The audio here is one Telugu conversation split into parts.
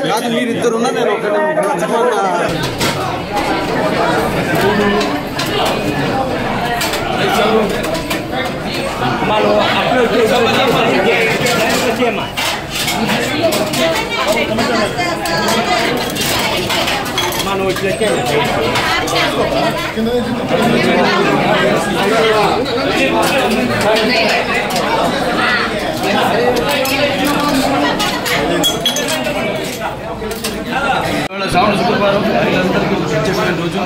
కాదు మీరిద్దరు ఉన్నా నేను శ్రావణ శుక్రవారం మహిళలందరికీ ప్రత్యేకమైన రోజు.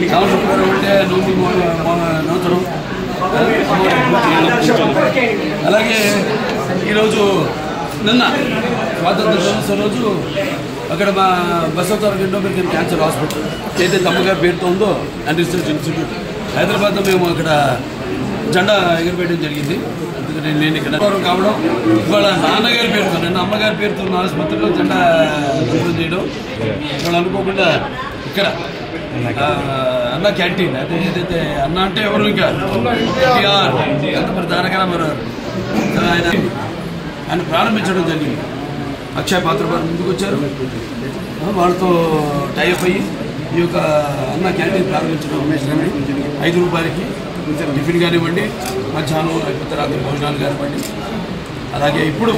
శ్రావణ శుక్రవారం అంటే నూతనం. అలాగే ఈరోజు నిన్న స్వాతంత్ర దినోత్సవం రోజు అక్కడ మా బసవతారక ఇండోమెరికన్ క్యాన్సర్ హాస్పిటల్ ఏదైతే అమ్మగారి పేరుతో ఉందో అండ్ రీసెర్చ్ ఇన్స్టిట్యూట్ హైదరాబాద్లో మేము అక్కడ జెండా ఎగురవేయడం జరిగింది. అందుకని నేను ఇక్కడ కావడం ఇవాళ నాన్నగారి పేరుతో నిన్న అమ్మగారి పేరుతో ఉన్న ఆసుపత్రిలో జెండా ఎగురవేయడం చేయడం ఇవాళ అనుకోకుండా ఇక్కడ అన్న క్యాంటీన్ అదే ఏదైతే అన్న అంటే ఎవరు ఇంకా మరి తారక రామారావు ఆయన ప్రారంభించడం జరిగింది. అక్షయ పాత్ర వారు ముందుకు వచ్చారు, వాళ్ళతో టైఅప్ అయ్యి ఈ యొక్క అన్న క్యాంటీన్ ప్రారంభించడం ఉమేశ్వరని 5 రూపాయలకి టిఫిన్ కానివ్వండి, మధ్యాహ్నం లేకపోతే రాత్రి భోజనాలు కానివ్వండి. అలాగే ఇప్పుడు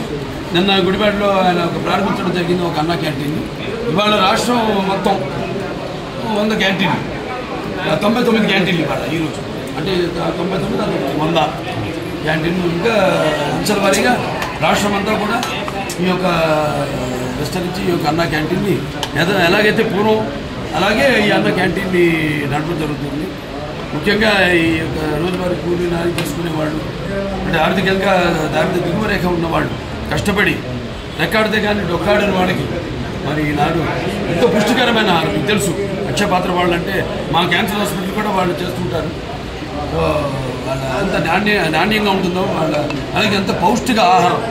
నిన్న గుడివాడలో ఆయన ఒక ప్రారంభించడం జరిగింది ఒక అన్న క్యాంటీన్. ఇవాళ రాష్ట్రం మొత్తం 100 క్యాంటీన్లు 99 క్యాంటీన్లు ఇవాళ ఈరోజు అంటే 99 100 క్యాంటీన్లు. ఇంకా అంచెల వారీగా రాష్ట్రం అంతా కూడా ఈ యొక్క విస్తరించి ఈ యొక్క అన్న క్యాంటీన్ని ఎలాగైతే పూర్వం అలాగే ఈ అన్న క్యాంటీన్ని నడపడం జరుగుతుంది. ముఖ్యంగా ఈ యొక్క రోజువారీ కూలీ నాలి చేసుకునేవాళ్ళు అంటే ఆర్థికంగా దారిద్ర్య దిగువ రేఖ ఉన్నవాళ్ళు కష్టపడి రెక్కాడితే కానీ డొక్కాడని వాళ్ళకి మరి ఈనాడు ఎంతో పుష్టికరమైన ఆహారం. మీకు తెలుసు అక్షయ పాత్ర వాళ్ళు అంటే మా క్యాన్సర్ హాస్పిటల్ కూడా వాళ్ళు చేస్తుంటారు. వాళ్ళ ఎంత నాణ్యంగా ఉంటుందో వాళ్ళ అలాగే ఎంత పౌష్టిక ఆహారం.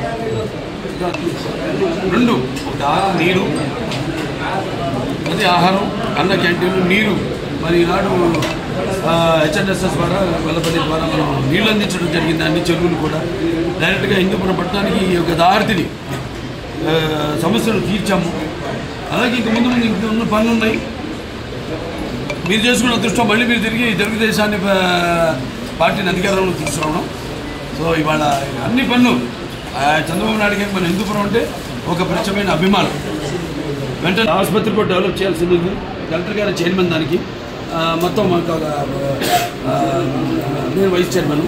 2 ఆహారం నీరు, అది ఆహారం అన్న క్యాంటీన్లు నీరు. మరి ఈనాడు హెచ్ఎన్ఎస్ఎస్ ద్వారా వెల్లపల్లి ద్వారా మనం నీళ్ళు అందించడం జరిగింది. అన్ని చెరువులు కూడా డైరెక్ట్గా హిందూపురం పట్టణానికి ఈ యొక్క దారిని సమస్యలు తీర్చాము. అలాగే ఇంక ముందు ఇంక ఉన్న పనులు ఉన్నాయి. మీరు చేసుకున్న అదృష్టం మళ్ళీ మీరు తిరిగి తెలుగుదేశాన్ని పార్టీని అధికారంలో తీసుకురావడం. సో ఇవాళ అన్ని పనులు చంద్రబాబు నాయుడు గారికి మన హిందూపురం అంటే ఒక పరిచయమైన అభిమానం. వెంటనే ఆసుపత్రి కూడా డెవలప్ చేయాల్సింది ఉంది. కలెక్టర్ గారి చైర్మన్ దానికి మొత్తం నేను వైస్ చైర్మన్,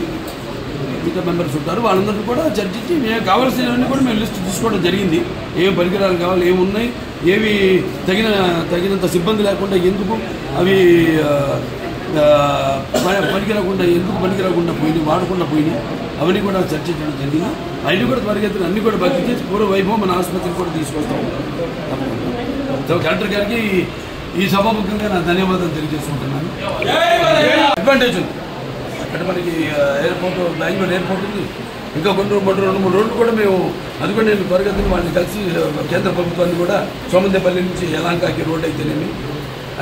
మిగతా మెంబర్స్ ఉంటారు. వాళ్ళందరినీ కూడా చర్చించి మేము కావాల్సినవన్నీ కూడా మేము లిస్ట్ తీసుకోవడం జరిగింది. ఏం పరికరాలు కావాలి, ఏమి ఉన్నాయి, ఏవి తగినంత సిబ్బంది లేకుండా ఎందుకు అవి పనికిరాకుండా పోయినాయి, వాడకుండా పోయినాయి, అవన్నీ కూడా చర్చించడం జరిగింది. అవన్నీ కూడా త్వరగతిన అన్నీ కూడా భర్తీ చేసి పూర్వ వైభవం మన ఆసుపత్రికి కూడా తీసుకొస్తాం. కలెక్టర్ గారికి ఈ సభాముఖంగా నా ధన్యవాదాలు తెలియజేసుకుంటున్నాను. అడ్వాంటేజ్ ఉంది అక్కడ మనకి ఎయిర్పోర్ట్, బెంగళూరు ఎయిర్పోర్ట్ ఉంది. ఇంకా 2-3 రోడ్లు కూడా మేము అది కూడా నేను త్వరగతిని వాళ్ళని కలిసి కేంద్ర ప్రభుత్వాన్ని కూడా సోమందేపల్లి నుంచి యలాంకాకి రోడ్ అయితేనేమి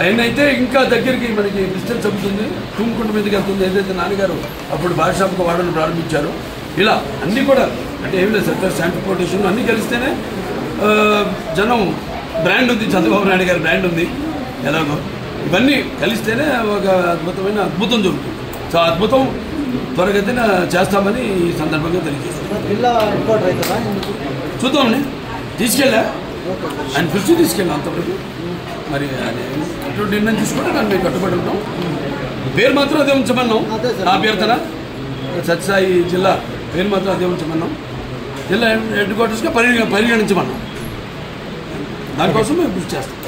అవన్నీ అయితే ఇంకా దగ్గరికి మనకి డిస్టెన్స్ అవుతుంది. తుమ్ముకుంట మీదకి వెళ్తుంది. ఏదైతే నాన్నగారు అప్పుడు భాషాపక వాడని ప్రారంభించారు. ఇలా అన్నీ కూడా అంటే ఏమి లేదు సెక్టర్ ట్రాన్స్పోర్టేషన్ అన్నీ కలిస్తేనే జనం బ్రాండ్ ఉంది, చంద్రబాబు నాయుడు గారి బ్రాండ్ ఉంది. ఎలాగో ఇవన్నీ కలిస్తేనే ఒక అద్భుతం జరుగుతుంది. సో అద్భుతం త్వరగతిన చేస్తామని ఈ సందర్భంగా తెలియజేస్తాం. చూద్దామని తీసుకెళ్ళా ఆయన దృష్టి తీసుకెళ్ళాం అంతవరకు. మరి అటువంటి నిర్ణయం తీసుకుంటే దాన్ని మేము కట్టుబడి ఉంటాం. పేరు మాత్రం అదే ఉంచమన్నాం. నా పేరుతన సత్యసాయి జిల్లా పేరు మాత్రం అదే ఉంచమన్నాం. జిల్లా హెడ్ క్వార్టర్స్గా పరిగణించమన్నాం. దానికోసం మేము కృషి చేస్తాం.